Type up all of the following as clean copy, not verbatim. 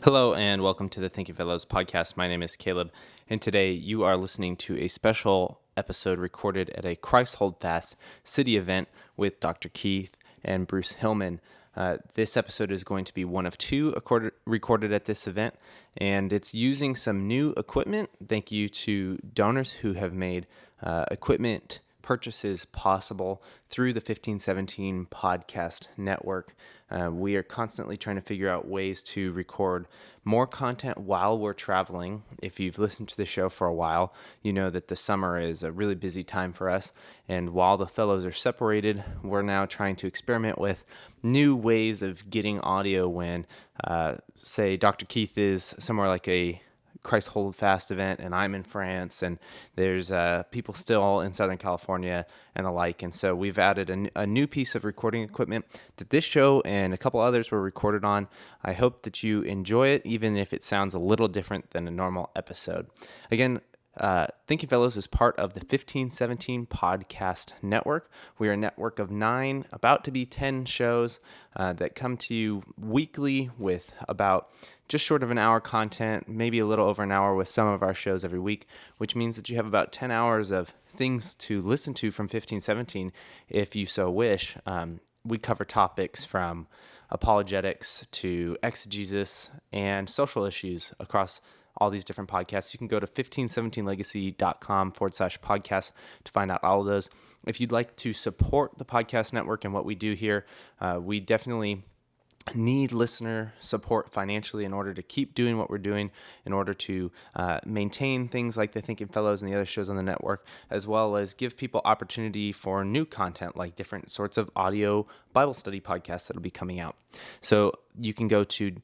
Hello and welcome to the Thinking Fellows podcast. My name is Caleb, and today you are listening to a special episode recorded at a Christ Hold Fast city event with Dr. Keith and Bruce Hilman. This episode is going to be one of two recorded at this event, and it's using some new equipment. Thank you to donors who have made equipment purchases possible through the 1517 podcast network. We are constantly trying to figure out ways to record more content while we're traveling. If you've listened to the show for a while, you know that the summer is a really busy time for us. And while the fellows are separated, we're now trying to experiment with new ways of getting audio when, say, Dr. Keith is somewhere like a Christ Hold Fast event, and I'm in France, and there's people still in Southern California and the like. And so we've added a new piece of recording equipment that this show and a couple others were recorded on. I hope that you enjoy it, even if it sounds a little different than a normal episode. Again, Thinking Fellows is part of the 1517 podcast network. We are a network of 9, about to be 10 shows that come to you weekly with about just short of an hour content, maybe a little over an hour with some of our shows every week, which means that you have about 10 hours of things to listen to from 1517 if you so wish. We cover topics from apologetics to exegesis and social issues across all these different podcasts. You can go to 1517legacy.com/podcast to find out all of those. If you'd like to support the podcast network and what we do here, we definitely need listener support financially in order to keep doing what we're doing, in order to maintain things like the Thinking Fellows and the other shows on the network, as well as give people opportunity for new content like different sorts of audio Bible study podcasts that will be coming out. So you can go to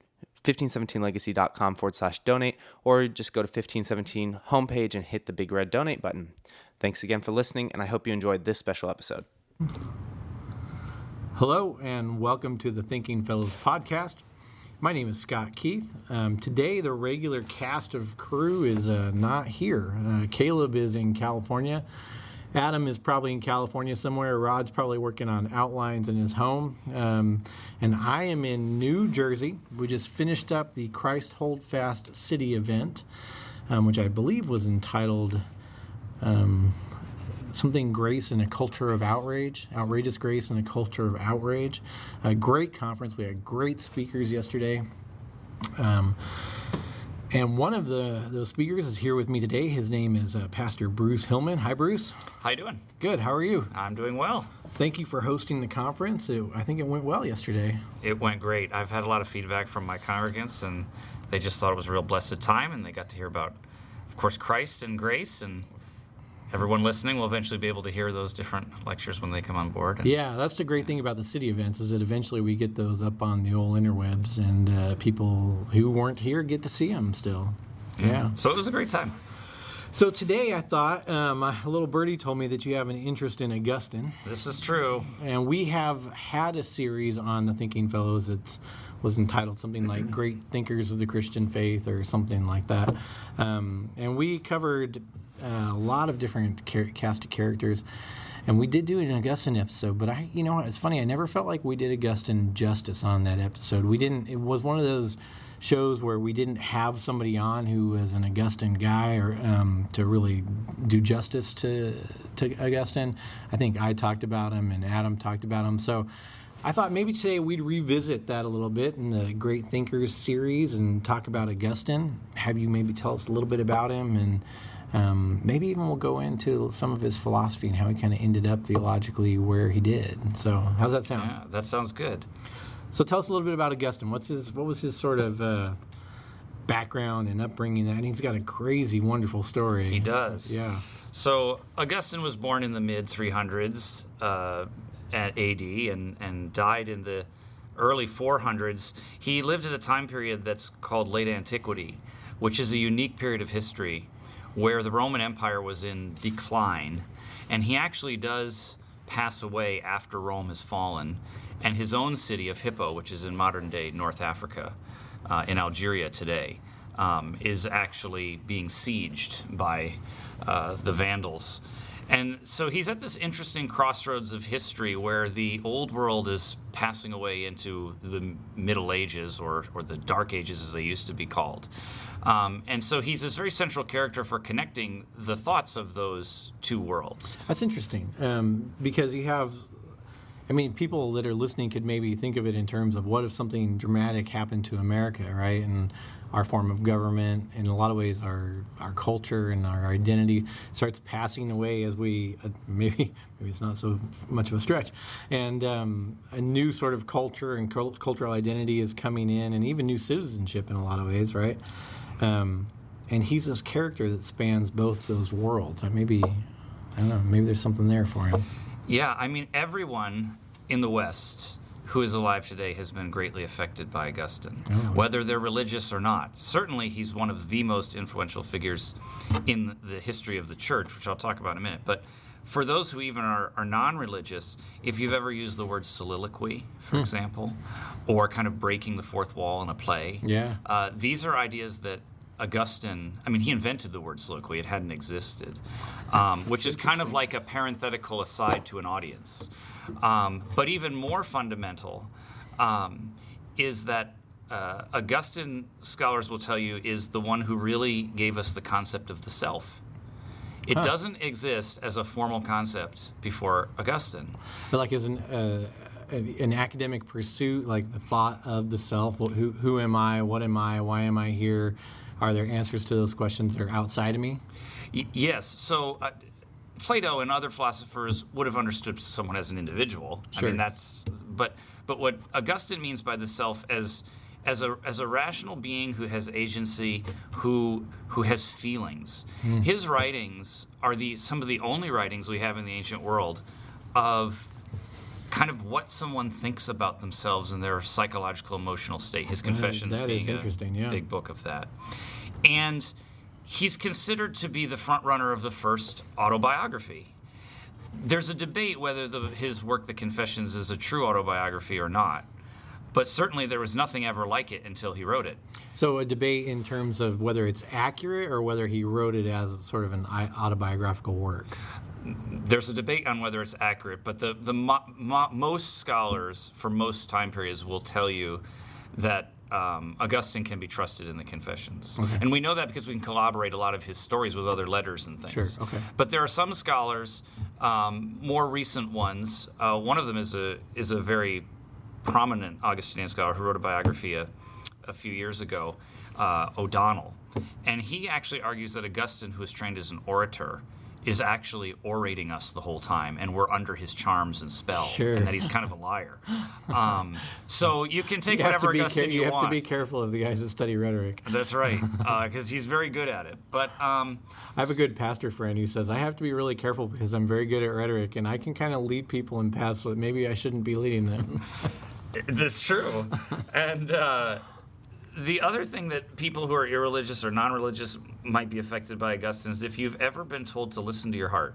1517legacy.com/donate, or just go to 1517 homepage and hit the big red donate button. Thanks again for listening, and I hope you enjoyed this special episode. Hello, and welcome to the Thinking Fellows podcast. My name is Scott Keith. Today, the regular cast of crew is not here. Caleb is in California. Adam is probably in California somewhere. Rod's probably working on outlines in his home. And I am in New Jersey. We just finished up the Christ Hold Fast City event, which I believe was entitled something Grace in a Culture of Outrage, Outrageous Grace in a Culture of Outrage. A great conference. We had great speakers yesterday. And one of those speakers is here with me today. His name is Pastor Bruce Hilman. Hi, Bruce. How you doing? Good. How are you? I'm doing well. Thank you for hosting the conference. I think it went well yesterday. It went great. I've had a lot of feedback from my congregants, and they just thought it was a real blessed time, and they got to hear about, of course, Christ and grace, and everyone listening will eventually be able to hear those different lectures when they come on board. Yeah, that's the great thing about the city events is that eventually we get those up on the old interwebs, and people who weren't here get to see them still. Yeah. So it was a great time. So today I thought, a little birdie told me that you have an interest in Augustine. This is true. And we have had a series on the Thinking Fellows that was entitled something like Great Thinkers of the Christian Faith or something like that. And we covered a lot of different cast of characters. And we did do an Augustine episode, but it's funny, I never felt like we did Augustine justice on that episode. It was one of those shows where we didn't have somebody on who was an Augustine guy or to really do justice to Augustine. I think I talked about him and Adam talked about him. So I thought maybe today we'd revisit that a little bit in the Great Thinkers series and talk about Augustine. Have you maybe tell us a little bit about him, and maybe even we'll go into some of his philosophy and how he kind of ended up theologically where he did. So how's that sound? Yeah, that sounds good. So tell us a little bit about Augustine. What was his sort of background and upbringing? I think he's got a crazy, wonderful story. He does. Yeah. So Augustine was born in the mid-300s at AD and died in the early 400s. He lived at a time period that's called late antiquity, which is a unique period of history where the Roman Empire was in decline, and he actually does pass away after Rome has fallen, and his own city of Hippo, which is in modern-day North Africa, in Algeria today, is actually being sieged by the Vandals. And so he's at this interesting crossroads of history where the old world is passing away into the Middle Ages, or the Dark Ages as they used to be called. And so he's this very central character for connecting the thoughts of those two worlds. That's interesting, because you have, people that are listening could maybe think of it in terms of what if something dramatic happened to America, right? And our form of government, in a lot of ways, our culture and our identity starts passing away as we, maybe it's not so much of a stretch, and a new sort of culture and cultural identity is coming in, and even new citizenship in a lot of ways, right? And he's this character that spans both those worlds. Maybe there's something there for him. Yeah, everyone in the West who is alive today has been greatly affected by Augustine, whether they're religious or not. Certainly, he's one of the most influential figures in the history of the church, which I'll talk about in a minute. But for those who even are non-religious, if you've ever used the word soliloquy, for example, or kind of breaking the fourth wall in a play, these are ideas that Augustine, he invented the word soliloquy. It hadn't existed, which is kind of like a parenthetical aside to an audience. But even more fundamental is that Augustine, scholars will tell you, is the one who really gave us the concept of the self. It doesn't exist as a formal concept before Augustine. But like as an academic pursuit, like the thought of the self, who am I, what am I, why am I here? Are there answers to those questions that are outside of me? Yes. So Plato and other philosophers would have understood someone as an individual. Sure. But what Augustine means by the self as a rational being who has agency, who has feelings. His writings are some of the only writings we have in the ancient world of kind of what someone thinks about themselves and their psychological, emotional state. His Confessions being a big book of that. And he's considered to be the front runner of the first autobiography. There's a debate whether his work, The Confessions, is a true autobiography or not. But certainly there was nothing ever like it until he wrote it. So a debate in terms of whether it's accurate or whether he wrote it as sort of an autobiographical work. There's a debate on whether it's accurate, but most scholars for most time periods will tell you that Augustine can be trusted in the Confessions. Okay. And we know that because we can corroborate a lot of his stories with other letters and things. Sure, okay. But there are some scholars, more recent ones. One of them is a very prominent Augustinian scholar who wrote a biography a few years ago, O'Donnell. And he actually argues that Augustine, who is trained as an orator, is actually orating us the whole time, and we're under his charms and spell, and that he's kind of a liar. So you can take whatever Augustine you want. You have to be careful of the guys that study rhetoric. That's right, because he's very good at it. But I have a good pastor friend who says, I have to be really careful because I'm very good at rhetoric, and I can kind of lead people in paths that maybe I shouldn't be leading them. That's true. And the other thing that people who are irreligious or non-religious might be affected by Augustine is if you've ever been told to listen to your heart,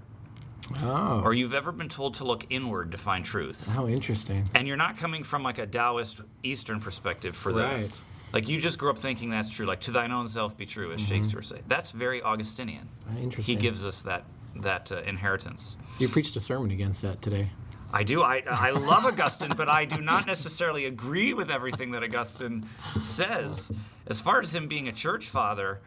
or you've ever been told to look inward to find truth. How interesting. And you're not coming from like a Taoist Eastern perspective for that. Like you just grew up thinking that's true, like to thine own self be true, as Shakespeare said. That's very Augustinian. Interesting. He gives us that inheritance. You preached a sermon against that today. I do. I love Augustine, but I do not necessarily agree with everything that Augustine says. As far as him being a church father,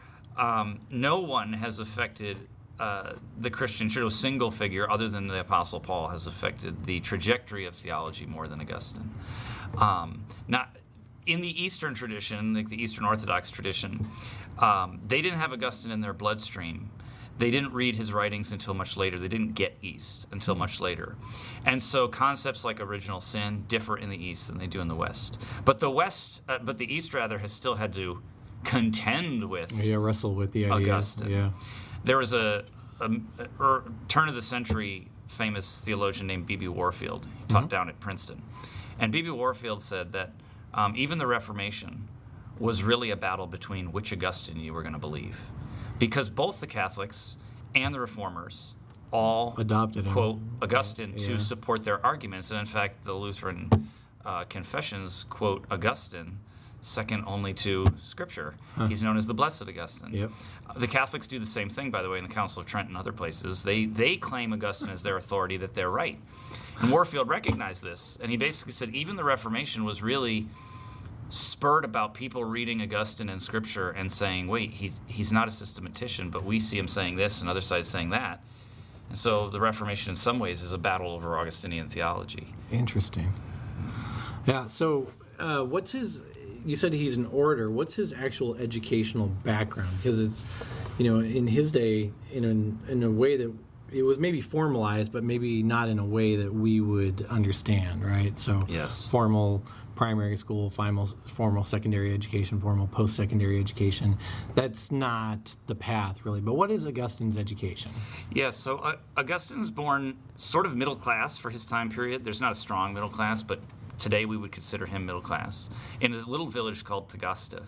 no one has affected the Christian church, a single figure other than the Apostle Paul has affected the trajectory of theology more than Augustine. Not in the Eastern tradition, like the Eastern Orthodox tradition, they didn't have Augustine in their bloodstream. They didn't read his writings until much later. They didn't get East until much later. And so concepts like original sin differ in the East than they do in the West. But the East rather has still had to contend with wrestle with the idea. Augustine. Yeah. There was a turn of the century famous theologian named B.B. Warfield. He taught down at Princeton. And B.B. Warfield said that even the Reformation was really a battle between which Augustine you were going to believe. Because both the Catholics and the Reformers all adopted him. Quote Augustine to support their arguments. And in fact, the Lutheran confessions quote Augustine second only to Scripture. He's known as the Blessed Augustine. Yep. The Catholics do the same thing, by the way, in the Council of Trent and other places. They claim Augustine as their authority, that they're right. And Warfield recognized this, and he basically said even the Reformation was really spurred about people reading Augustine in Scripture and saying, wait, he's not a systematician, but we see him saying this and other sides saying that. And so the Reformation in some ways is a battle over Augustinian theology. Interesting. Yeah, so what's his, you said he's an orator. What's his actual educational background? Because it's, in his day, in a way that it was maybe formalized, but maybe not in a way that we would understand, right? So yes. Formal primary school, formal secondary education, formal post-secondary education. That's not the path, really. But what is Augustine's education? Yeah, so Augustine's born sort of middle class for his time period. There's not a strong middle class, but today we would consider him middle class, in a little village called Tagasta.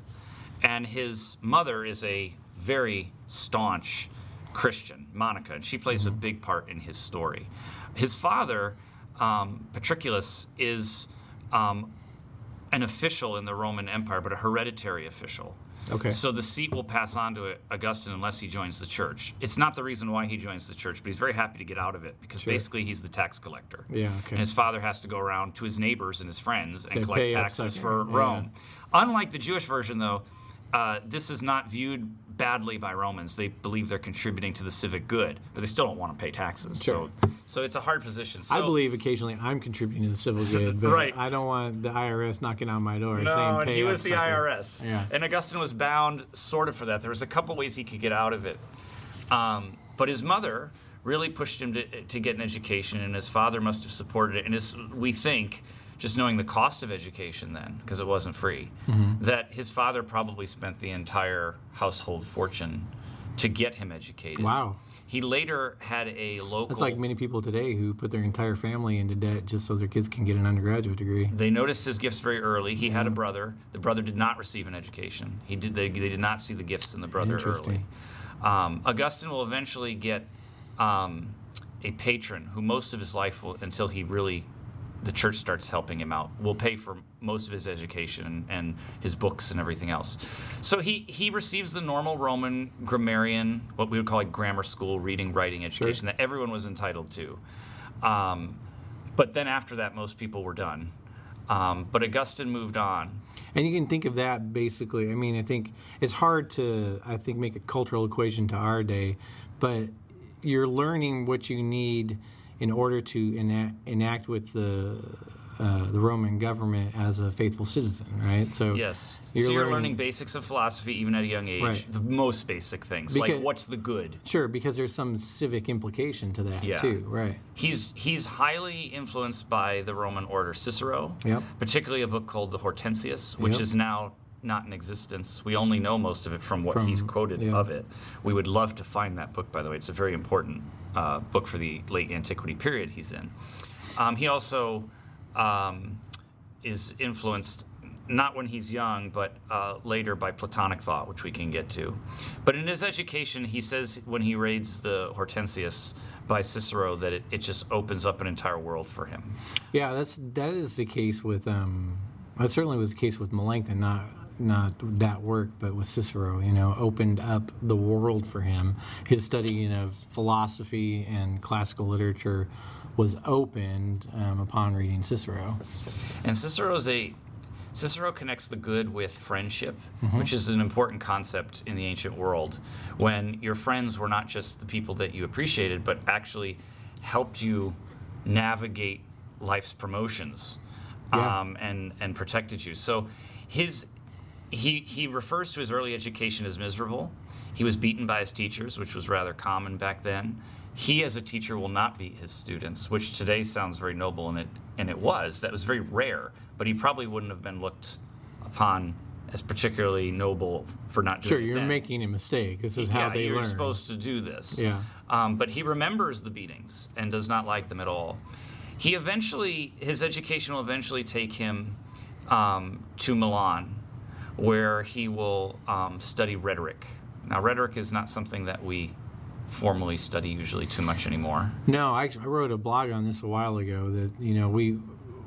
And his mother is a very staunch Christian, Monica, and she plays a big part in his story. His father, Patricius, is an official in the Roman Empire, but a hereditary official. Okay. So the seat will pass on to Augustine unless he joins the church. It's not the reason why he joins the church, but he's very happy to get out of it because basically he's the tax collector. Yeah, okay. And his father has to go around to his neighbors and his friends and collect pay up taxes second. for Rome. Unlike the Jewish version, though, this is not viewed badly by Romans. They believe they're contributing to the civic good, but they still don't want to pay taxes. Sure. So it's a hard position. So, I believe occasionally I'm contributing to the civil good, but Right. I don't want the IRS knocking on my door No, saying and pay he up, was the sucker. IRS. Yeah. And Augustine was bound sort of for that. There was a couple ways he could get out of it. But his mother really pushed him to get an education, and his father must have supported it. And we think, just knowing the cost of education then, because it wasn't free, that his father probably spent the entire household fortune to get him educated. Wow. He later had a local... That's like many people today who put their entire family into debt just so their kids can get an undergraduate degree. They noticed his gifts very early. He had a brother. The brother did not receive an education. They did not see the gifts in the brother early. Augustine will eventually get a patron who most of his life will, until the church starts helping him out, will pay for most of his education and his books and everything else. So he receives the normal Roman grammarian, what we would call a grammar school, reading, writing education that everyone was entitled to. But then after that, most people were done. But Augustine moved on. And you can think of that basically, I mean, I think it's hard to, make a cultural equation to our day, but you're learning what you need in order to enact with the Roman government as a faithful citizen, right? So yes. You're learning basics of philosophy even at a young age, right. The most basic things, like what's the good? Sure, because there's some civic implication to that too, right? He's highly influenced by the Roman order Cicero, particularly a book called the Hortensius, which is now not in existence. We only know most of it from what he's quoted of it. We would love to find that book, by the way. It's a very important book for the late antiquity period he's in. He also is influenced, not when he's young, but later by Platonic thought, which we can get to. But in his education, he says when he reads the Hortensius by Cicero that it just opens up an entire world for him. Yeah, that is the case with, that certainly was the case with Melanchthon, not that work, but with Cicero, opened up the world for him. His study of philosophy and classical literature was opened upon reading Cicero. And Cicero connects the good with friendship, which is an important concept in the ancient world, when your friends were not just the people that you appreciated, but actually helped you navigate life's promotions and protected you. So he refers to his early education as miserable. He was beaten by his teachers, which was rather common back then. He, as a teacher, will not beat his students, which today sounds very noble, and it was. That was very rare, but he probably wouldn't have been looked upon as particularly noble for not doing it. Sure, you're then. This is mistake. This is how they learn. You're supposed to do this. Yeah. But he remembers the beatings and does not like them at all. His education will eventually take him to Milan, where he will study rhetoric. Now, rhetoric is not something that we formally study usually too much anymore. No, I wrote a blog on this a while ago that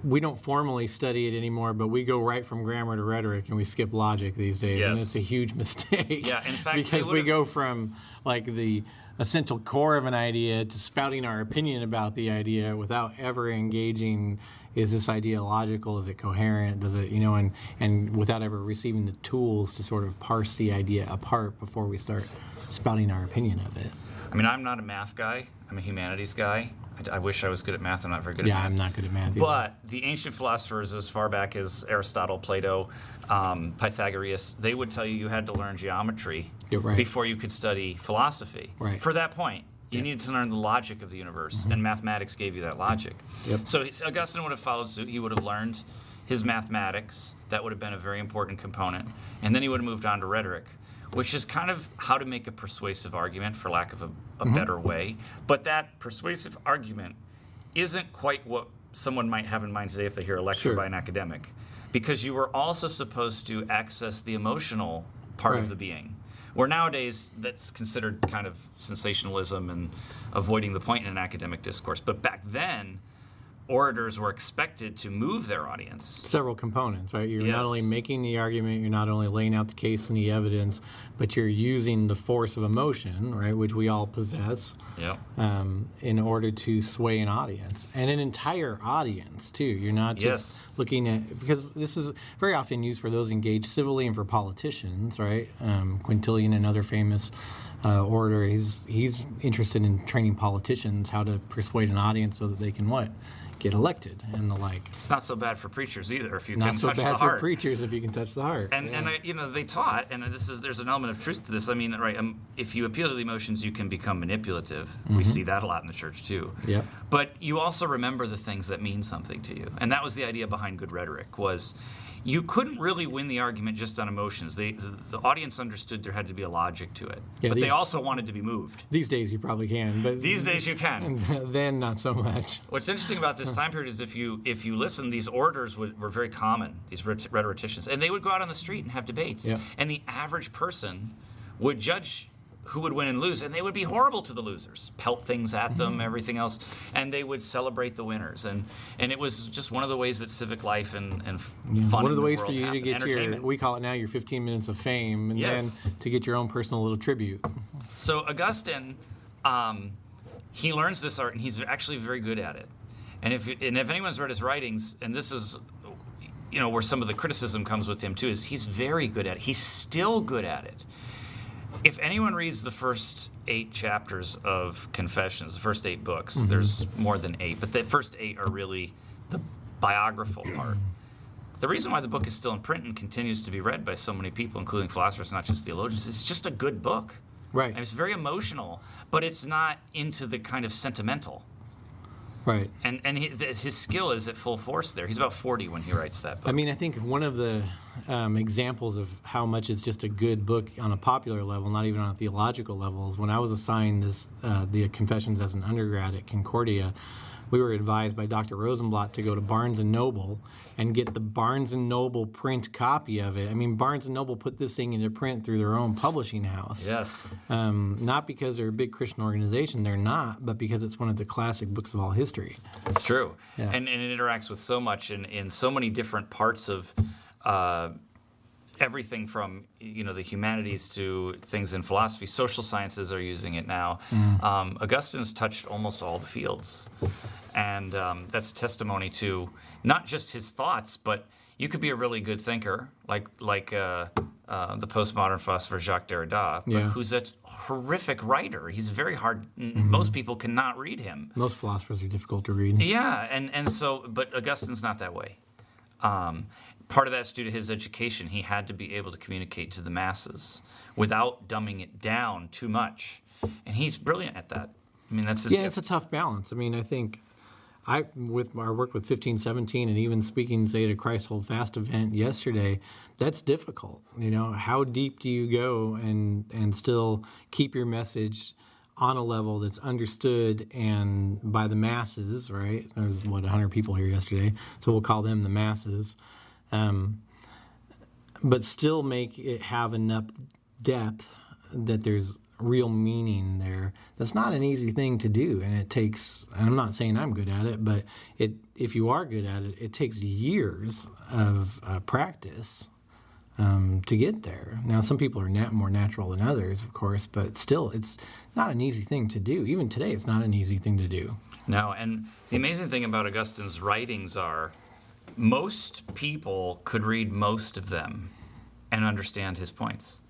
we don't formally study it anymore, but we go right from grammar to rhetoric, and we skip logic these days, and Yes. it's a huge mistake. Yeah, in fact, because they we would've- go from like the essential core of an idea to spouting our opinion about the idea without ever engaging. Is this idea logical? Is it coherent? Does it, and without ever receiving the tools to sort of parse the idea apart before we start spouting our opinion of it. I mean, I'm not a math guy. I'm a humanities guy. I wish I was good at math. I'm not very good at Yeah, math. I'm not good at math either. But the ancient philosophers, as far back as Aristotle, Plato, Pythagoras, they would tell you had to learn geometry You're right. before you could study philosophy. Right. For that point, you needed to learn the logic of the universe, and mathematics gave you that logic. Yep. So Augustine would have followed suit. He would have learned his mathematics. That would have been a very important component. And then he would have moved on to rhetoric, which is kind of how to make a persuasive argument, for lack of a better way. But that persuasive argument isn't quite what someone might have in mind today if they hear a lecture Sure. by an academic, because you were also supposed to access the emotional part of Right. the being. Where nowadays that's considered kind of sensationalism and avoiding the point in an academic discourse. But back then, orators were expected to move their audience. Several components, right? You're Yes. not only making the argument, you're not only laying out the case and the evidence, but you're using the force of emotion, right, which we all possess, Yep. in order to sway an audience. And an entire audience, too. You're not just Yes. looking at, because this is very often used for those engaged civilly and for politicians, right? Quintilian, another famous orator, he's interested in training politicians how to persuade an audience so that they can what? Get elected and the like. It's not so bad for preachers either if you Not can so touch the bad for heart. preachers if you can touch the heart. And they taught, and there's an element of truth to this. I mean, right? If you appeal to the emotions, you can become manipulative. We see that a lot in the church too. Yep. But you also remember the things that mean something to you, and that was the idea behind good rhetoric. Was you couldn't really win the argument just on emotions. The audience understood there had to be a logic to it, Yeah, but they these- also wanted to be moved. These days you probably can, but These days you can. then not so much. What's interesting about this time period is if you listen, these orators were very common, these rhetoricians, and they would go out on the street and have debates. Yeah. And the average person would judge who would win and lose, and they would be horrible to the losers, pelt things at them, everything else, and they would celebrate the winners. And it was just one of the ways that civic life and fun One of in the ways world for you to happened. get your, Entertainment. we call it now your 15 minutes of fame, and Yes. then to get your own personal little tribute. So Augustine, he learns this art, and he's actually very good at it. And if anyone's read his writings, and this is, where some of the criticism comes with him too, is he's very good at it. He's still good at it. If anyone reads the first 8 chapters of Confessions, the first 8 books, there's more than 8, but the first 8 are really the biographical part. The reason why the book is still in print and continues to be read by so many people, including philosophers, not just theologians, it's just a good book. Right. And it's very emotional, but it's not into the kind of sentimental. Right. And his skill is at full force there. He's about 40 when he writes that book. I mean, I think one of the examples of how much it's just a good book on a popular level, not even on a theological level, is when I was assigned the Confessions as an undergrad at Concordia. We were advised by Dr. Rosenblatt to go to Barnes & Noble and get the Barnes & Noble print copy of it. I mean, Barnes & Noble put this thing into print through their own publishing house. Yes. Not because they're a big Christian organization, they're not, but because it's one of the classic books of all history. It's true. Yeah. And it interacts with so much in so many different parts of everything from the humanities to things in philosophy. Social sciences are using it now. Augustine's touched almost all the fields. And that's testimony to not just his thoughts, but you could be a really good thinker, like the postmodern philosopher Jacques Derrida, but Yeah. who's a horrific writer. He's very hard. Most people cannot read him. Most philosophers are difficult to read. Yeah, and so, but Augustine's not that way. Part of that's due to his education. He had to be able to communicate to the masses without dumbing it down too much, and he's brilliant at that. I mean, that's his Yeah, gift. it's a tough balance. I mean, I think with our work with 1517 and even speaking, say, at a Christ Hold Fast event yesterday, that's difficult. How deep do you go and still keep your message on a level that's understood and by the masses, right? There's 100 people here yesterday, so we'll call them the masses. But still make it have enough depth that there's real meaning there. That's not an easy thing to do, and it takes, and I'm not saying I'm good at it, but if you are good at it, it takes years of practice to get there. Now, some people are more natural than others, of course, but still, it's not an easy thing to do. Even today, it's not an easy thing to do. No, and the amazing thing about Augustine's writings are most people could read most of them and understand his points.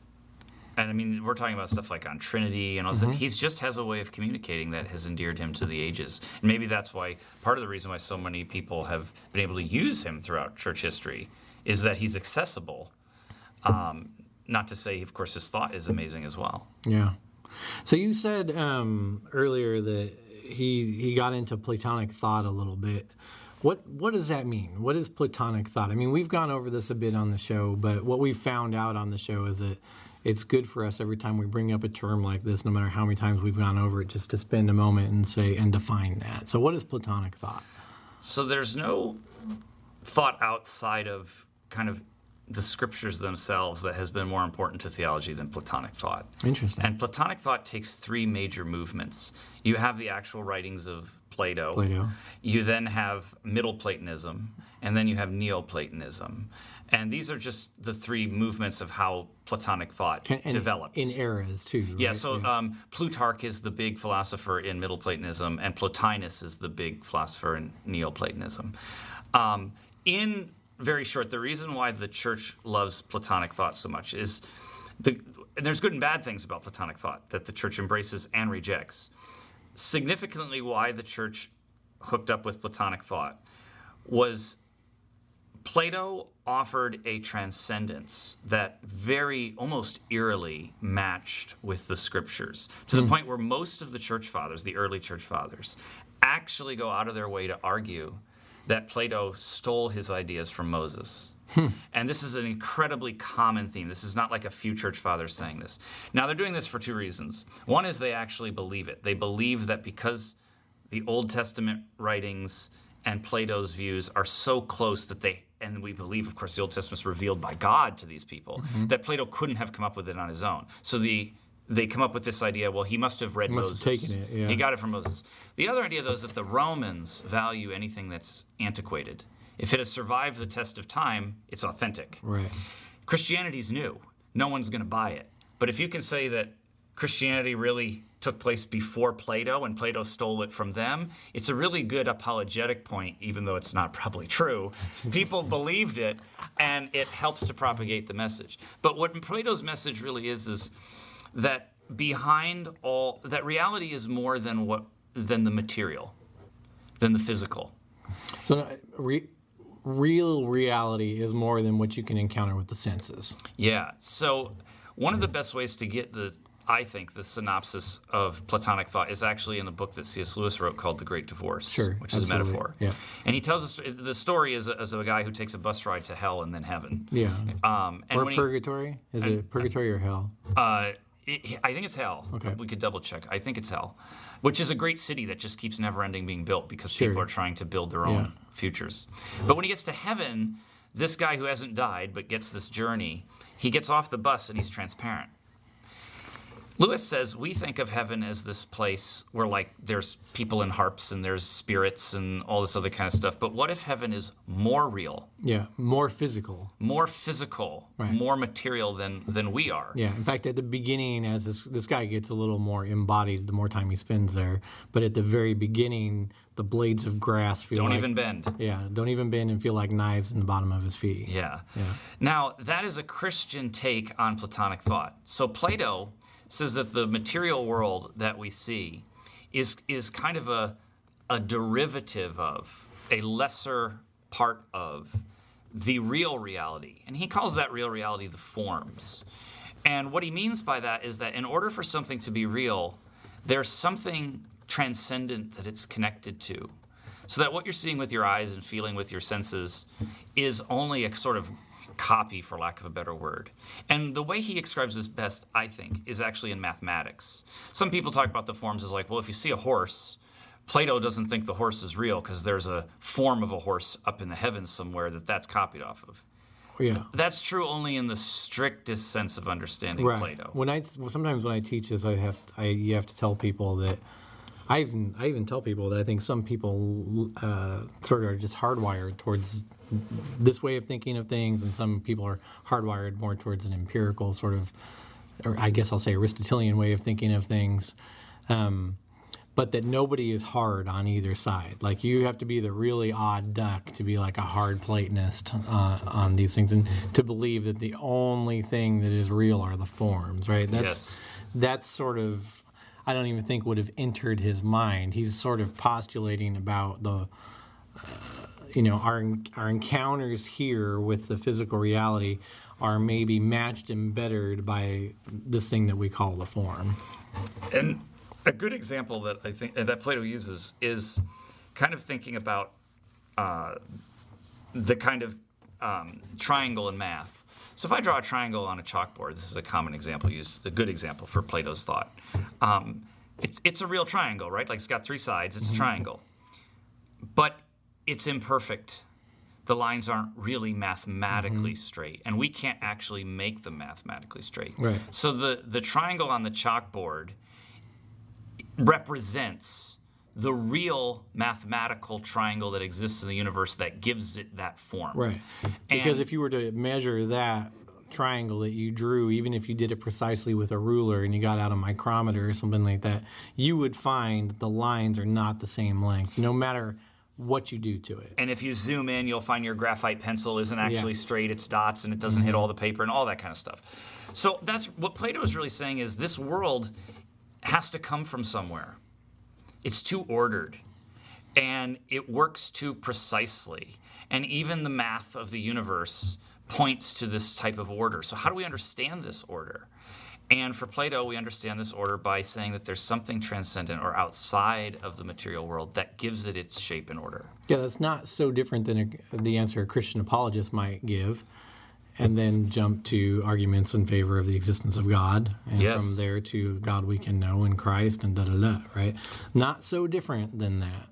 And I mean, we're talking about stuff like on Trinity and all that. He just has a way of communicating that has endeared him to the ages. And maybe that's why, part of the reason why so many people have been able to use him throughout church history is that he's accessible. Not to say, of course, his thought is amazing as well. Yeah. So you said earlier that he got into Platonic thought a little bit. What does that mean? What is Platonic thought? I mean, we've gone over this a bit on the show, but what we found out on the show is that it's good for us every time we bring up a term like this, no matter how many times we've gone over it, just to spend a moment and define that. So what is Platonic thought? So there's no thought outside of kind of the scriptures themselves that has been more important to theology than Platonic thought. Interesting. And Platonic thought takes three major movements. You have the actual writings of Plato. You then have Middle Platonism, and then you have Neoplatonism. And these are just the three movements of how Platonic thought developed. In eras, too. Right? Yeah, so Plutarch is the big philosopher in Middle Platonism, and Plotinus is the big philosopher in Neoplatonism. In very short, the reason why the church loves Platonic thought so much is, and there's good and bad things about Platonic thought that the church embraces and rejects. Significantly why the church hooked up with Platonic thought was Plato offered a transcendence that very, almost eerily matched with the scriptures, to the point where most of the church fathers, the early church fathers, actually go out of their way to argue that Plato stole his ideas from Moses. And this is an incredibly common theme. This is not like a few church fathers saying this. Now, they're doing this for two reasons. One is they actually believe it. They believe that because the Old Testament writings and Plato's views are so close that and we believe, of course, the Old Testament's revealed by God to these people, that Plato couldn't have come up with it on his own. So they come up with this idea, well, he must have read Moses. Must have taken it, yeah. He got it from Moses. The other idea, though, is that the Romans value anything that's antiquated. If it has survived the test of time, it's authentic. Right. Christianity's new. No one's going to buy it. But if you can say that Christianity really took place before Plato and Plato stole it from them, it's a really good apologetic point, even though it's not probably true. People believed it, and it helps to propagate the message. But what Plato's message really is that behind all, that reality is more than the material, than the physical. So real reality is more than what you can encounter with the senses. Yeah. So one of the best ways to get I think the synopsis of Platonic thought is actually in a book that C.S. Lewis wrote called The Great Divorce, which is a metaphor. Yeah. And he tells us the story is of a guy who takes a bus ride to hell and then heaven. Yeah. And or purgatory? Is it purgatory or hell? I think it's hell. Okay. We could double check. I think it's hell, which is a great city that just keeps never ending being built because people are trying to build their own futures. But when he gets to heaven, this guy who hasn't died but gets this journey, he gets off the bus and he's transparent. Lewis says we think of heaven as this place where, like, there's people in harps and there's spirits and all this other kind of stuff. But what if heaven is more real? Yeah, more physical. More physical, more material than we are. Yeah, in fact, at the beginning, as this guy gets a little more embodied the more time he spends there, but at the very beginning, the blades of grass don't even bend. Yeah, don't even bend and feel like knives in the bottom of his feet. Yeah. Now, that is a Christian take on Platonic thought. So Plato says that the material world that we see is kind of a derivative of, a lesser part of the real reality. And he calls that real reality the forms. And what he means by that is that in order for something to be real, there's something transcendent that it's connected to. So that what you're seeing with your eyes and feeling with your senses is only a sort of copy, for lack of a better word. And the way he describes this best, I think, is actually in mathematics. Some people talk about the forms as like, well, if you see a horse, Plato doesn't think the horse is real because there's a form of a horse up in the heavens somewhere that's copied off of. Yeah. That's true only in the strictest sense of understanding Right. Plato. Sometimes when I teach this, you have to tell people that I even tell people that I think some people sort of are just hardwired towards this way of thinking of things, and some people are hardwired more towards an empirical sort of, or I guess I'll say Aristotelian way of thinking of things. But that nobody is hard on either side. Like, you have to be the really odd duck to be like a hard Platonist on these things, and to believe that the only thing that is real are the forms, right? That's sort of, I don't even think would have entered his mind. He's sort of postulating about the, our encounters here with the physical reality are maybe matched and bettered by this thing that we call the form. And a good example that I think that Plato uses is kind of thinking about the kind of triangle in math. So if I draw a triangle on a chalkboard, this is a common example used, a good example for Plato's thought. It's a real triangle, right? Like, it's got three sides. It's a triangle, but it's imperfect. The lines aren't really mathematically straight, and we can't actually make them mathematically straight. Right. So the triangle on the chalkboard represents the real mathematical triangle that exists in the universe that gives it that form. Right. Because if you were to measure that triangle that you drew, even if you did it precisely with a ruler and you got out a micrometer or something like that, you would find the lines are not the same length, no matter what you do to it. And if you zoom in, you'll find your graphite pencil isn't actually straight, it's dots, and it doesn't hit all the paper and all that kind of stuff. So that's what Plato is really saying, is this world has to come from somewhere. It's too ordered, and it works too precisely. And even the math of the universe points to this type of order. So how do we understand this order? And for Plato, we understand this order by saying that there's something transcendent or outside of the material world that gives it its shape and order. Yeah, that's not so different than the answer a Christian apologist might give, and then jump to arguments in favor of the existence of God, and from there to God we can know in Christ, and da-da-da, right? Not so different than that.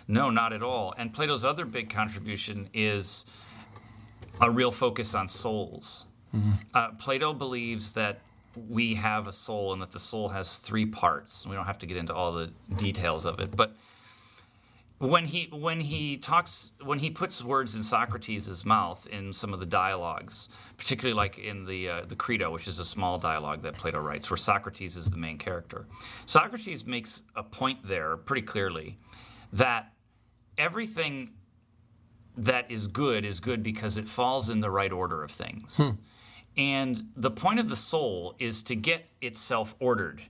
No, not at all. And Plato's other big contribution is a real focus on souls. Plato believes that we have a soul and that the soul has three parts. We don't have to get into all the details of it, but when he puts words in Socrates' mouth in some of the dialogues, particularly like in the Credo, which is a small dialogue that Plato writes, where Socrates is the main character, Socrates makes a point there pretty clearly that everything that is good because it falls in the right order of things. And the point of the soul is to get itself ordered.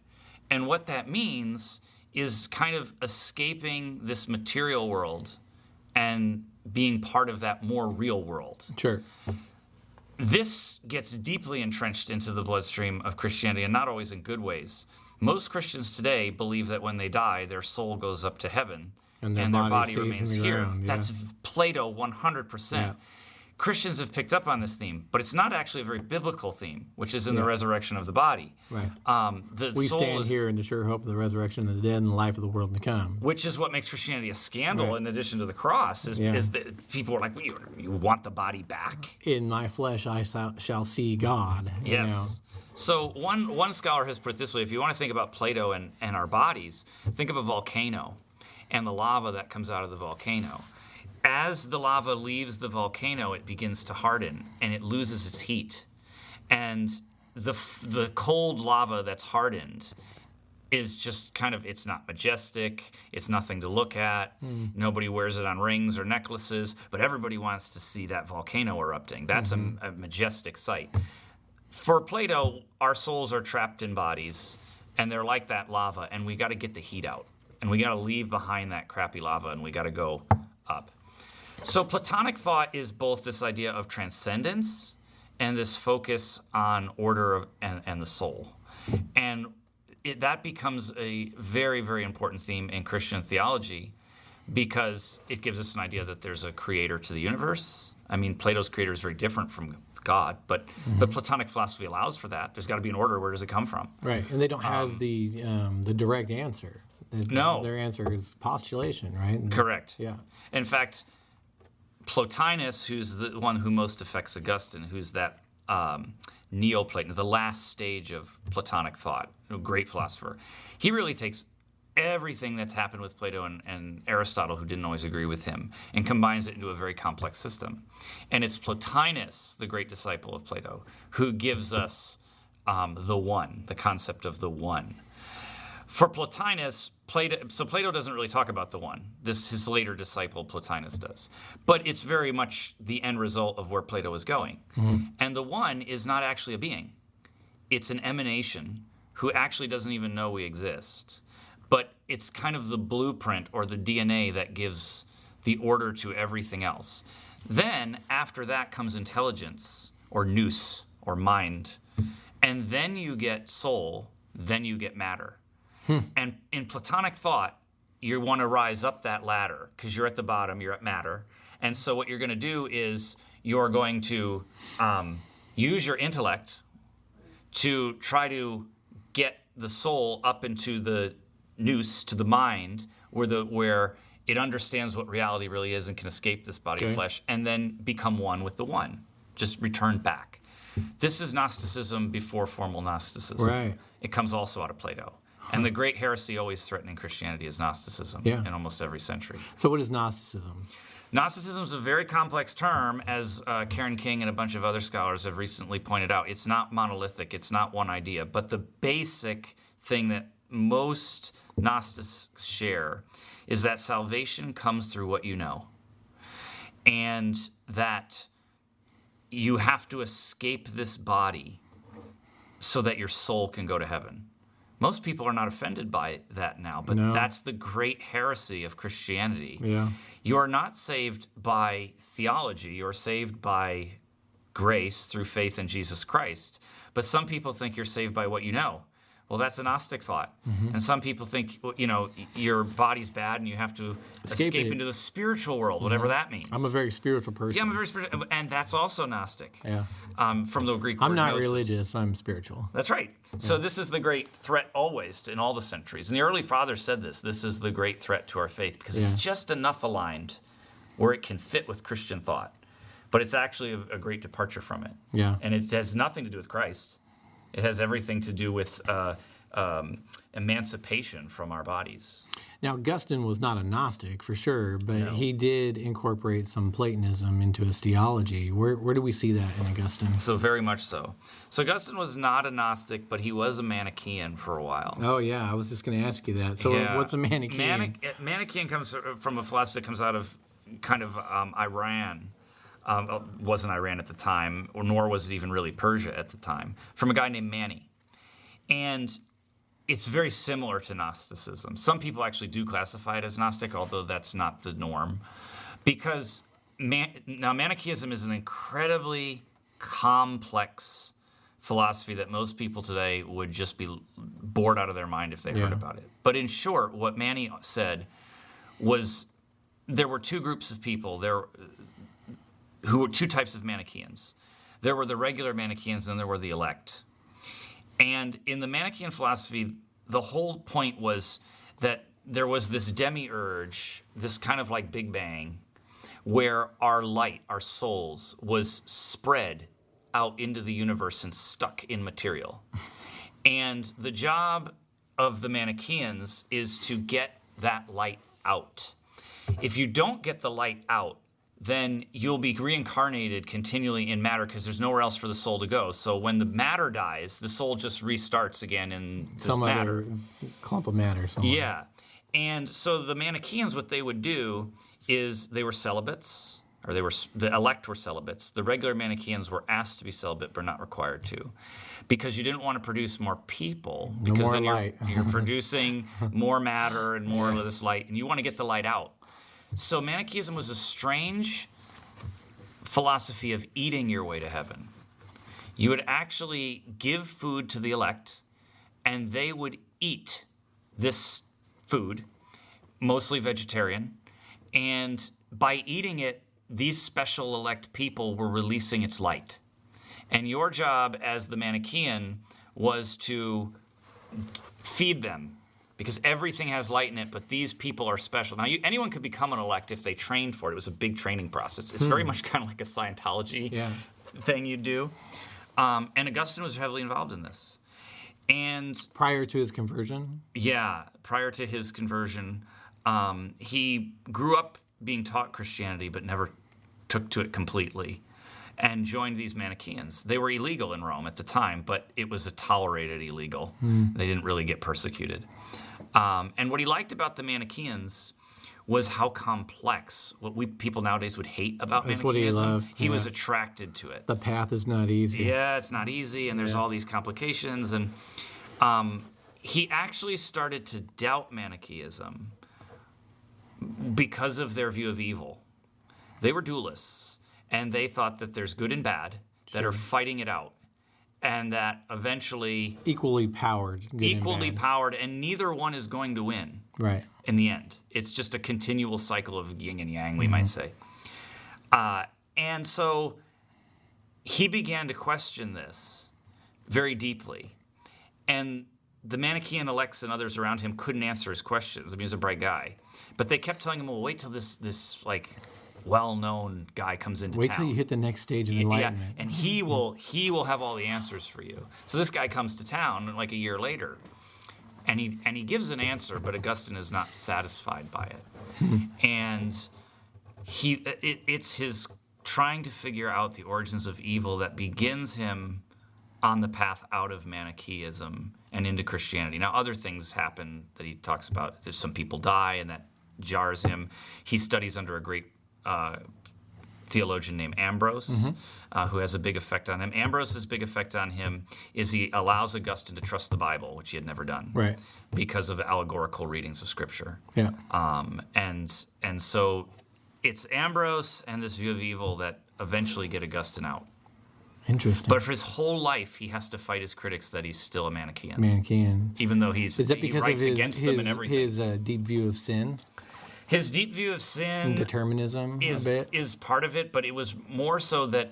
And what that means is kind of escaping this material world and being part of that more real world. Sure. This gets deeply entrenched into the bloodstream of Christianity, and not always in good ways. Most Christians today believe that when they die, their soul goes up to heaven and their body remains here. Ground, yeah. That's Plato 100%. Yeah. Christians have picked up on this theme, but it's not actually a very biblical theme, which is in the resurrection of the body. Right. We stand here in the sure hope of the resurrection of the dead and the life of the world to come. Which is what makes Christianity a scandal, in addition to the cross, is that people are like, well, you want the body back? In my flesh I shall see God. Yes. You know? So one scholar has put it this way: if you want to think about Plato and our bodies, think of a volcano and the lava that comes out of the volcano. As the lava leaves the volcano, it begins to harden and it loses its heat. And the cold lava that's hardened is just kind of, it's not majestic, it's nothing to look at, nobody wears it on rings or necklaces, but everybody wants to see that volcano erupting. That's a majestic sight. For Plato, our souls are trapped in bodies, and they're like that lava, and we got to get the heat out, and we got to leave behind that crappy lava, and we got to go up. So Platonic thought is both this idea of transcendence and this focus on order and the soul. And that becomes a very, very important theme in Christian theology, because it gives us an idea that there's a creator to the universe. I mean, Plato's creator is very different from God, but Platonic philosophy allows for that. There's got to be an order. Where does it come from? Right, and they don't have the direct answer. No. Their answer is postulation, right? Correct. Yeah. In fact, Plotinus, who's the one who most affects Augustine, who's that Neoplatonist, the last stage of Platonic thought, a great philosopher. He really takes everything that's happened with Plato and Aristotle, who didn't always agree with him, and combines it into a very complex system. And it's Plotinus, the great disciple of Plato, who gives us the one, the concept of the one. For Plotinus, Plato doesn't really talk about the one. His later disciple Plotinus does. But it's very much the end result of where Plato is going. Mm-hmm. And the one is not actually a being. It's an emanation who actually doesn't even know we exist. But it's kind of the blueprint or the DNA that gives the order to everything else. Then, after that comes intelligence, or nous, or mind. And then you get soul, then you get matter. And in Platonic thought, you want to rise up that ladder because you're at the bottom, you're at matter. And so what you're going to do is you're going to use your intellect to try to get the soul up into the nous, to the mind, where it understands what reality really is and can escape this body of flesh, and then become one with the one, just return back. This is Gnosticism before formal Gnosticism. Right. It comes also out of Plato. And the great heresy always threatening Christianity is Gnosticism in almost every century. So what is Gnosticism? Gnosticism is a very complex term, as Karen King and a bunch of other scholars have recently pointed out. It's not monolithic. It's not one idea. But the basic thing that most Gnostics share is that salvation comes through what you know, and that you have to escape this body so that your soul can go to heaven. Most people are not offended by that now, but that's the great heresy of Christianity. Yeah. You are not saved by theology. You're saved by grace through faith in Jesus Christ. But some people think you're saved by what you know. Well, that's a Gnostic thought. Mm-hmm. And some people think, your body's bad and you have to escape into the spiritual world, whatever that means. I'm a very spiritual person. Yeah, I'm a very spiritual, and that's also Gnostic. Yeah. From the Greek word I'm not gnosis. religious, I'm spiritual. That's right. Yeah. So this is the great threat always in all the centuries. And the early fathers said this is the great threat to our faith, because it's just enough aligned where it can fit with Christian thought. But it's actually a great departure from it. Yeah. And it has nothing to do with Christ. It has everything to do with emancipation from our bodies. Now, Augustine was not a Gnostic, for sure, but he did incorporate some Platonism into his theology. Where do we see that in Augustine? So very much so. So Augustine was not a Gnostic, but he was a Manichaean for a while. Oh, yeah. I was just going to ask you that. So what's a Manichaean? Manichaean comes from a philosophy that comes out of kind of Iran. Wasn't Iran at the time, nor was it even really Persia at the time, from a guy named Mani. And it's very similar to Gnosticism. Some people actually do classify it as Gnostic, although that's not the norm. Because Manichaeism is an incredibly complex philosophy that most people today would just be bored out of their mind if they heard about it. But in short, what Mani said was there were two groups of people who were two types of Manichaeans. There were the regular Manichaeans and there were the elect. And in the Manichaean philosophy, the whole point was that there was this demiurge, this kind of like Big Bang, where our light, our souls, was spread out into the universe and stuck in material. And the job of the Manichaeans is to get that light out. If you don't get the light out, then you'll be reincarnated continually in matter because there's nowhere else for the soul to go. So when the matter dies, the soul just restarts again in some matter. Other clump of matter. Somewhere. Yeah. And so the Manichaeans, what they would do is they were celibates, or the elect were celibates. The regular Manichaeans were asked to be celibate but not required to, because you didn't want to produce more people, because then you're producing more matter and more of this light, and you want to get the light out. So Manichaeism was a strange philosophy of eating your way to heaven. You would actually give food to the elect, and they would eat this food, mostly vegetarian, and by eating it, these special elect people were releasing its light. And your job as the Manichaean was to feed them, because everything has light in it, but these people are special. Now, anyone could become an elect if they trained for it. It was a big training process. It's very much kind of like a Scientology thing you do. And Augustine was heavily involved in this. And prior to his conversion? Yeah, prior to his conversion, he grew up being taught Christianity, but never took to it completely, and joined these Manichaeans. They were illegal in Rome at the time, but it was a tolerated illegal. They didn't really get persecuted. And what he liked about the Manichaeans was how complex, what people nowadays would hate about That's Manichaeism. what he loved. He was attracted to it. The path is not easy. Yeah, it's not easy, and there's all these complications. And he actually started to doubt Manichaeism because of their view of evil. They were dualists, and they thought that there's good and bad that are fighting it out, and that eventually equally powered, and neither one is going to win. Right. In the end, it's just a continual cycle of yin and yang, we might say. And so he began to question this very deeply, and the Manichaean elects and others around him couldn't answer his questions. I mean, he was a bright guy, but they kept telling him, "Well, wait till this like well-known guy comes into town. Wait till you hit the next stage of enlightenment." Yeah, and he will have all the answers for you. So this guy comes to town like a year later, and he gives an answer, but Augustine is not satisfied by it, and it's his trying to figure out the origins of evil that begins him on the path out of Manichaeism and into Christianity. Now, other things happen that he talks about. There's some people die, and that jars him. He studies under a great theologian named Ambrose, who has a big effect on him. Ambrose's big effect on him is he allows Augustine to trust the Bible, which he had never done, right, because of allegorical readings of Scripture. Yeah. And so it's Ambrose and this view of evil that eventually get Augustine out. Interesting. But for his whole life, he has to fight his critics that he's still a Manichaean. Manichaean. Even though is that because he writes of against them and everything. His deep view of sin? His deep view of sin and determinism is part of it, but it was more so that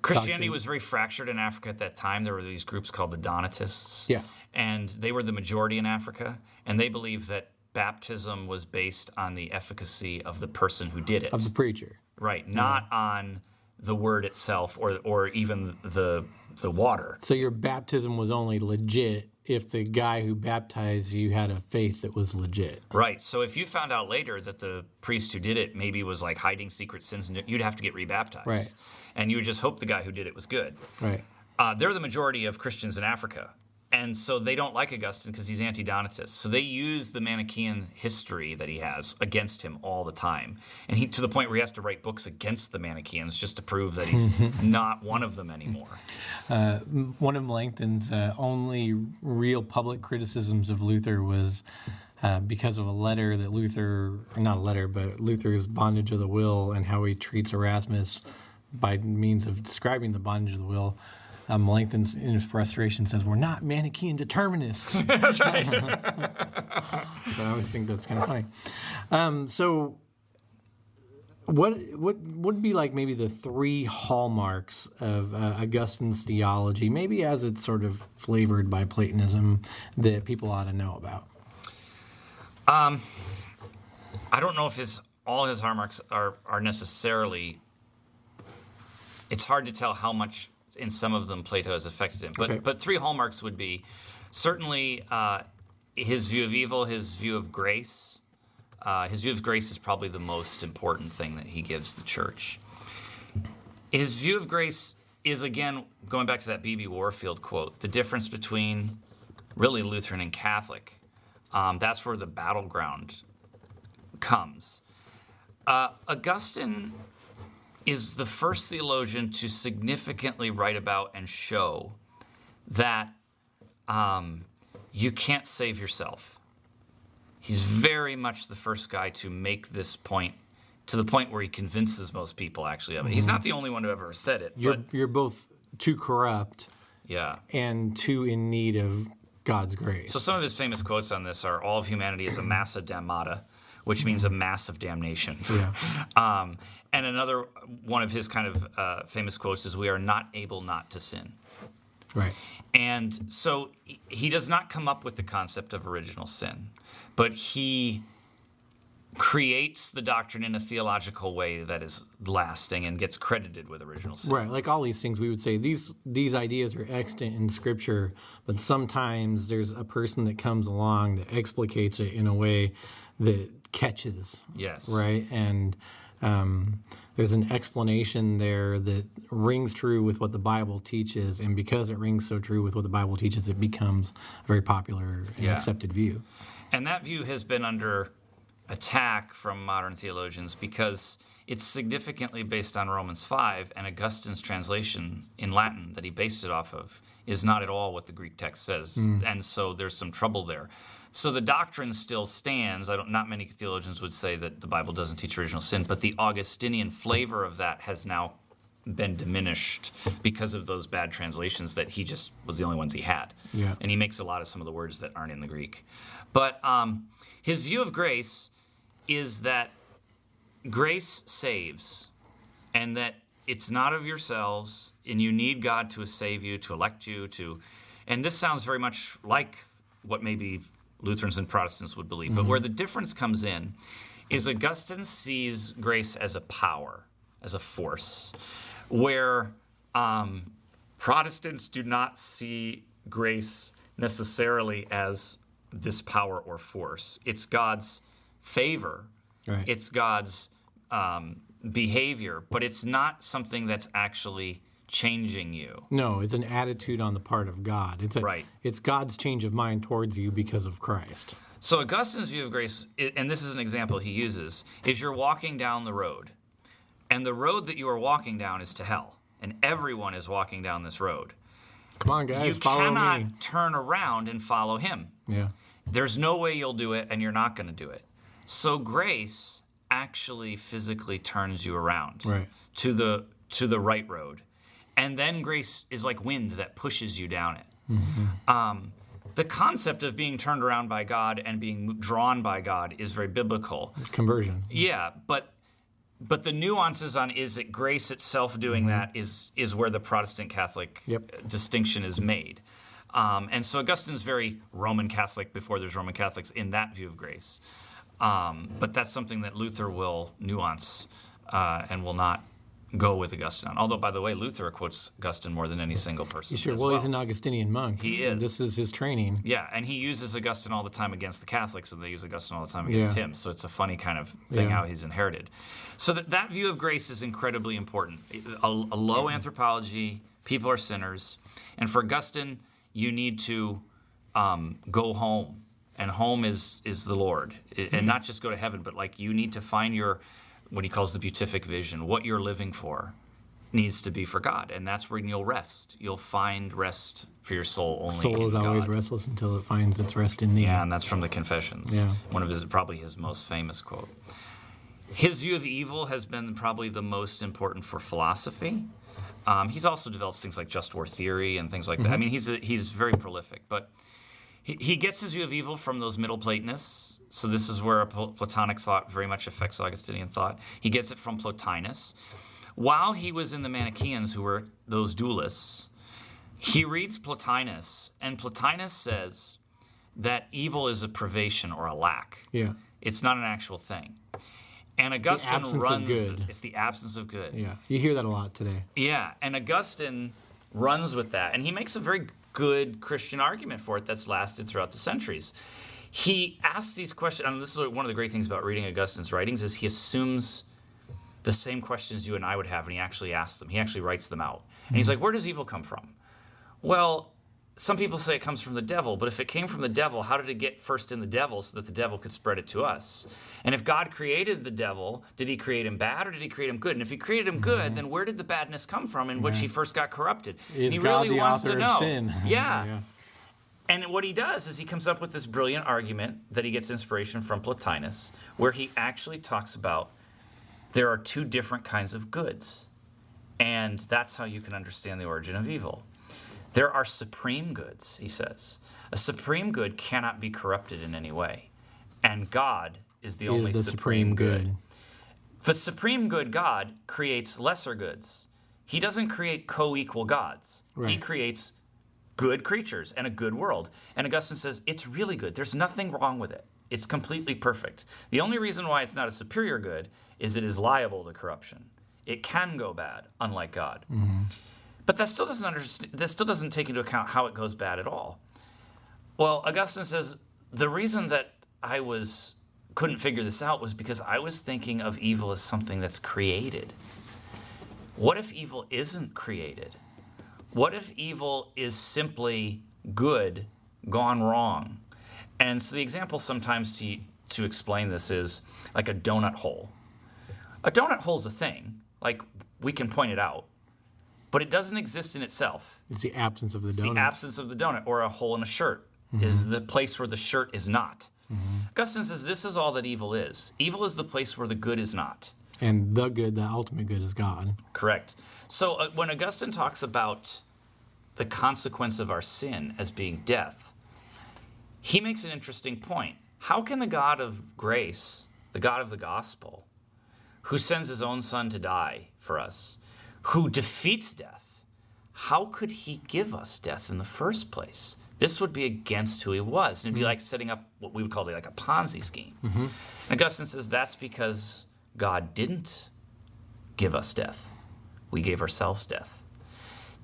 Christianity was very fractured in Africa at that time. There were these groups called the Donatists. Yeah. And they were the majority in Africa, and they believed that baptism was based on the efficacy of the person who did it. Of the preacher. Right, not on the word itself or even the water. So your baptism was only legit if the guy who baptized you had a faith that was legit. Right. So if you found out later that the priest who did it maybe was like hiding secret sins, you'd have to get rebaptized. Right. And you would just hope the guy who did it was good. Right. They're the majority of Christians in Africa. And so they don't like Augustine because he's anti-Donatist. So they use the Manichaean history that he has against him all the time. And he to the point where he has to write books against the Manichaeans just to prove that he's not one of them anymore. One of Melanchthon's only real public criticisms of Luther was because of a letter that Luther's bondage of the will and how he treats Erasmus by means of describing the bondage of the will. Melanchthon, in his frustration, says, "We're not Manichaean determinists." That's right. So I always think that's kind of funny. So what would be like maybe the three hallmarks of Augustine's theology, maybe as it's sort of flavored by Platonism, that people ought to know about? I don't know if all his hallmarks are necessarily. It's hard to tell how much in some of them Plato has affected him. But three hallmarks would be certainly his view of evil, his view of grace. His view of grace is probably the most important thing that he gives the church. His view of grace is, again, going back to that B.B. Warfield quote, the difference between really Lutheran and Catholic. That's where the battleground comes. Augustine is the first theologian to significantly write about and show that you can't save yourself. He's very much the first guy to make this point, to the point where he convinces most people actually of it. He's not the only one who ever said it. You're both too corrupt, and too in need of God's grace. So some of his famous quotes on this are, "All of humanity is a massa damnata," which means a mass of damnation. Yeah. And another one of his kind of famous quotes is, "We are not able not to sin." Right. And so he does not come up with the concept of original sin, but he creates the doctrine in a theological way that is lasting and gets credited with original sin. Right, like all these things, we would say these ideas are extant in Scripture, but sometimes there's a person that comes along that explicates it in a way that catches. Yes. Right, and there's an explanation there that rings true with what the Bible teaches, and because it rings so true with what the Bible teaches, it becomes a very popular and accepted view. And that view has been under attack from modern theologians because it's significantly based on Romans 5, and Augustine's translation in Latin that he based it off of is not at all what the Greek text says, and so there's some trouble there. So the doctrine still stands. Not many theologians would say that the Bible doesn't teach original sin, but the Augustinian flavor of that has now been diminished because of those bad translations that he just was the only ones he had. Yeah. And he makes a lot of some of the words that aren't in the Greek. But his view of grace is that grace saves, and that it's not of yourselves, and you need God to save you, to elect you, and this sounds very much like what maybe Lutherans and Protestants would believe, but where the difference comes in is Augustine sees grace as a power, as a force, where Protestants do not see grace necessarily as this power or force. It's God's favor. Right. It's God's behavior, but it's not something that's actually changing you. No, it's an attitude on the part of God. Right. It's God's change of mind towards you because of Christ. So Augustine's view of grace, and this is an example he uses, is you're walking down the road, and the road that you are walking down is to hell, and everyone is walking down this road. Come on, guys, You follow cannot me. turn around and follow him. Yeah. There's no way you'll do it, and you're not going to do it. So grace actually physically turns you around to the right road. And then grace is like wind that pushes you down it. The concept of being turned around by God and being drawn by God is very biblical. Conversion. Yeah, but the nuances on is it grace itself doing that is where the Protestant Catholic distinction is made. And so Augustine's very Roman Catholic before there's Roman Catholics in that view of grace. But that's something that Luther will nuance and will not go with Augustine on. Although, by the way, Luther quotes Augustine more than any single person. Sure. as Well, he's an Augustinian monk. He is. This is his training. Yeah, and he uses Augustine all the time against the Catholics, and they use Augustine all the time against him. So it's a funny kind of thing how he's inherited. So that view of grace is incredibly important. A low anthropology, people are sinners. And for Augustine, you need to go home. And home is the Lord. And not just go to heaven, but like you need to find your, what he calls the beatific vision, what you're living for needs to be for God. And that's where you'll rest. You'll find rest for your soul only Soul in is God. always restless until it finds its rest in thee. Yeah, and that's from the Confessions. Yeah. One of probably his most famous quote. His view of evil has been probably the most important for philosophy. He's also developed things like just war theory and things like that. I mean, he's very prolific, but he gets his view of evil from those Middle Platonists. So this is where Platonic thought very much affects Augustinian thought. He gets it from Plotinus. While he was in the Manichaeans, who were those dualists, he reads Plotinus, and Plotinus says that evil is a privation or a lack. Yeah. It's not an actual thing. And Augustine runs. It's the absence of good. Yeah. You hear that a lot today. Yeah, and Augustine runs with that, and he makes a very good Christian argument for it that's lasted throughout the centuries. He asks these questions, and this is one of the great things about reading Augustine's writings, is he assumes the same questions you and I would have, and he actually asks them. He actually writes them out. And he's like, where does evil come from? Well, some people say it comes from the devil, but if it came from the devil, how did it get first in the devil so that the devil could spread it to us? And if God created the devil, did he create him bad or did he create him good? And if he created him good, then where did the badness come from in which he first got corrupted? Is he God really the wants author to know. of sin? Yeah. And what he does is he comes up with this brilliant argument that he gets inspiration from Plotinus, where he actually talks about there are two different kinds of goods. And that's how you can understand the origin of evil. There are supreme goods, he says. A supreme good cannot be corrupted in any way. And God is the only supreme good. The supreme good, God, creates lesser goods. He doesn't create co-equal gods. Right. He creates good creatures and a good world. And Augustine says it's really good. There's nothing wrong with it. It's completely perfect. The only reason why it's not a superior good is it is liable to corruption. It can go bad, unlike God. But that still doesn't take into account how it goes bad at all. Well, Augustine says the reason that I couldn't figure this out was because I was thinking of evil as something that's created. What if evil isn't created? What if evil is simply good gone wrong? And so the example sometimes to explain this is like a donut hole. A donut hole's a thing. Like, we can point it out. But it doesn't exist in itself. It's the absence of the donut. The absence of the donut, or a hole in a shirt, is the place where the shirt is not. Augustine says this is all that evil is. Evil is the place where the good is not. And the good, the ultimate good, is God. Correct. So when Augustine talks about the consequence of our sin as being death, he makes an interesting point. How can the God of grace, the God of the gospel, who sends his own son to die for us, who defeats death, how could he give us death in the first place? This would be against who he was. And it'd be like setting up what we would call like a Ponzi scheme. And Augustine says that's because God didn't give us death. We gave ourselves death.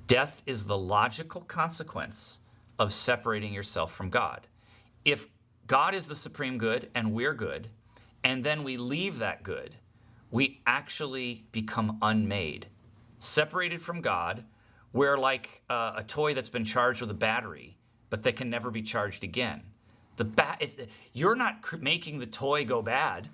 Death is the logical consequence of separating yourself from God. If God is the supreme good and we're good, and then we leave that good, we actually become unmade. Separated from God, we're like a toy that's been charged with a battery, but that can never be charged again. You're not making the toy go bad.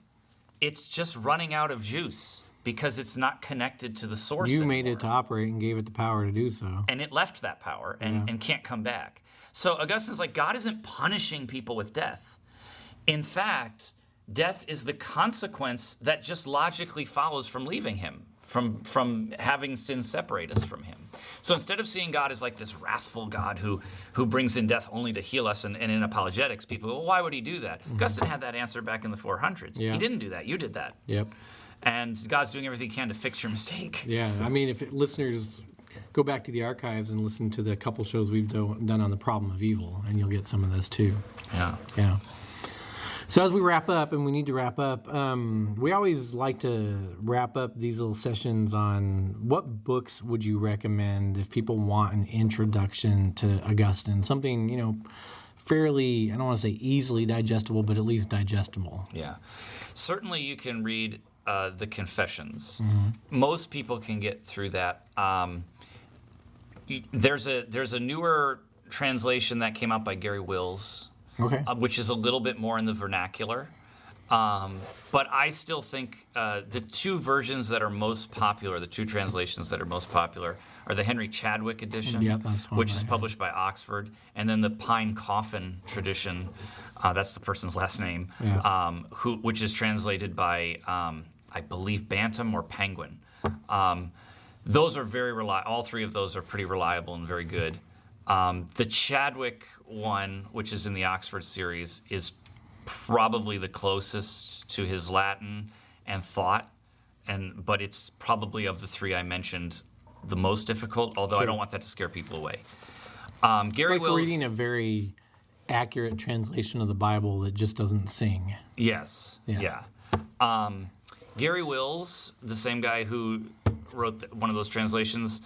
It's just running out of juice because it's not connected to the source You anymore. made it to operate and gave it the power to do so. And it left that power and can't come back. So Augustine's like, God isn't punishing people with death. In fact, death is the consequence that just logically follows from leaving him, from having sin separate us from him. So instead of seeing God as like this wrathful God who brings in death only to heal us, and in apologetics, people go, well, why would he do that? Augustine had that answer back in the 400s. Yeah. He didn't do that. You did that. Yep. And God's doing everything he can to fix your mistake. Yeah, I mean, if listeners go back to the archives and listen to the couple shows we've done on the problem of evil, and you'll get some of this too. Yeah. Yeah. So as we wrap up, and we need to wrap up, we always like to wrap up these little sessions on what books would you recommend if people want an introduction to Augustine, something, fairly, I don't want to say easily digestible, but at least digestible. Yeah. Certainly you can read the Confessions. Most people can get through that. There's a newer translation that came out by Gary Wills, Okay. which is a little bit more in the vernacular. But I still think the two versions that are most popular, the two translations that are most popular, are the Henry Chadwick edition, Yeah, that's one which I is heard. published by Oxford, and then the Pine Coffin tradition, that's the person's last name, Yeah. which is translated by, I believe, Bantam or Penguin. Those are very reliable. All three of those are pretty reliable and very good. The Chadwick one, which is in the Oxford series, is probably the closest to his Latin and thought, but it's probably of the three I mentioned the most difficult, although I don't want that to scare people away. Gary It's like Wills, reading a very accurate translation of the Bible that just doesn't sing. yes, Yeah. yeah. Gary Wills, the same guy who wrote one of those translations,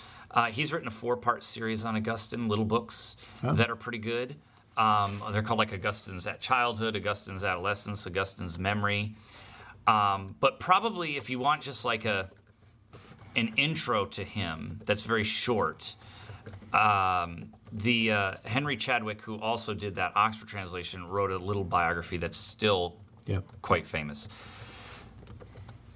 he's written a 4-part series on Augustine, little books that are pretty good. They're called like Augustine's Childhood, Augustine's Adolescence, Augustine's Memory. But probably if you want just like an intro to him that's very short, the Henry Chadwick, who also did that Oxford translation, wrote a little biography that's still quite famous.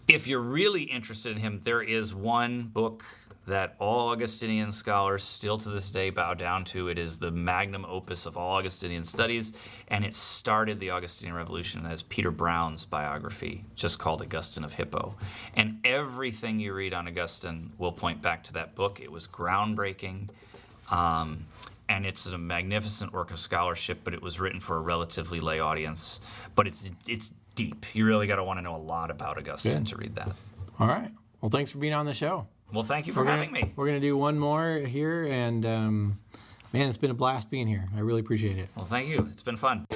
If you're really interested in him, there is one book that all Augustinian scholars still to this day bow down to. It is the magnum opus of all Augustinian studies, and it started the Augustinian Revolution. That is Peter Brown's biography, just called Augustine of Hippo. And everything you read on Augustine will point back to that book. It was groundbreaking, and it's a magnificent work of scholarship, but it was written for a relatively lay audience. But it's deep. You really got to want to know a lot about Augustine to read that. All right. Well, thanks for being on the show. Well, thank you for having me. We're going to do one more here, and Man, it's been a blast being here. I really appreciate it. Well, thank you. It's been fun.